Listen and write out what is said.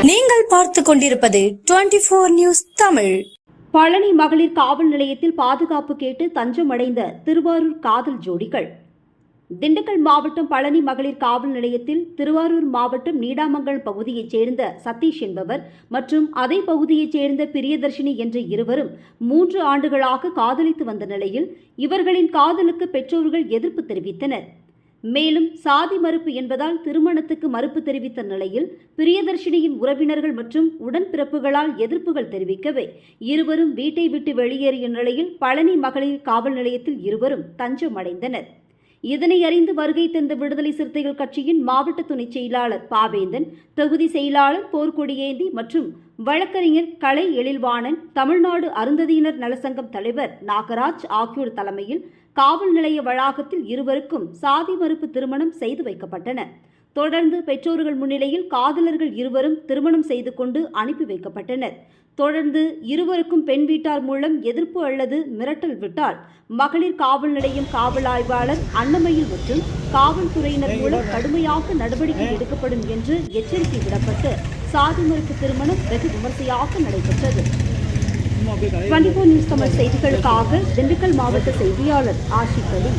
நீங்கள் பார்த்துக் கொண்டிருப்பது 24 நியூஸ் தமிழ். பழனி மகளிர் காவல் நிலையத்தில் பாதுகாப்பு கேட்டு தஞ்சம் அடைந்த திருவாரூர் காதல் ஜோடிகள். திண்டுக்கல் மாவட்டம் பழனி மகளிர் காவல் நிலையத்தில் திருவாரூர் மாவட்டம் நீடாமங்கலம் பகுதியைச் சேர்ந்த சதீஷ் என்பவர் மற்றும் அதே பகுதியைச் சேர்ந்த பிரியதர்ஷினி என்ற இருவரும் 3 ஆண்டுகளாக காதலித்து வந்த நிலையில் இவர்களின் காதலுக்கு பெற்றோர்கள் எதிர்ப்பு தெரிவித்தனர். மேலும் சாதி மறுப்பு என்பதால் திருமணத்துக்கு மறுப்பு தெரிவித்த நிலையில் பிரியதர்ஷினியின் உறவினர்கள் மற்றும் உடன்பிறப்புகளால் எதிர்ப்புகள் தெரிவிக்கவே இருவரும் வீட்டை விட்டு வெளியேறிய நிலையில் பழனி மகளிர் காவல் நிலையத்தில் இருவரும் தஞ்சம் அடைந்தனர். இதனை அறிந்து வருகை தந்த விடுதலை சிறுத்தைகள் கட்சியின் மாவட்ட துணை செயலாளர் பாவேந்தன், தொகுதி செயலாளர் போர்க்கொடியேந்தி மற்றும் வழக்கறிஞர் கலை எழில்வாணன், தமிழ்நாடு அருந்ததியினர் நலசங்கம் தலைவர் நாகராஜ் ஆகியோர் தலைமையில் காவல் நிலைய வளாகத்தில் இருவருக்கும் சாதி மறுப்பு திருமணம் செய்து வைக்கப்பட்டன. தொடர்ந்து பெற்றோர்கள் முன்னிலையில் காதலர்கள் இருவரும் திருமணம் செய்து கொண்டு அனுப்பி வைக்கப்பட்டனர். தொடர்ந்து இருவருக்கும் பெண் வீட்டார் மூலம் எதிர்ப்பு அல்லது மிரட்டல் விட்டால் மகளிர் காவல் நிலையம் காவல் ஆய்வாளர் அன்னமயில் மற்றும் காவல்துறையினர் மூலம் கடுமையாக நடவடிக்கை எடுக்கப்படும் என்று எச்சரிக்கை விடப்பட்டு சாதி மறுப்பு திருமணம் வெகு விமர்சையாக நடைபெற்றது. 24 நியூஸ் தமிழ் செய்திகளுக்காக திண்டுக்கல் மாவட்ட செய்தியாளர் ஆஷிக் அலி.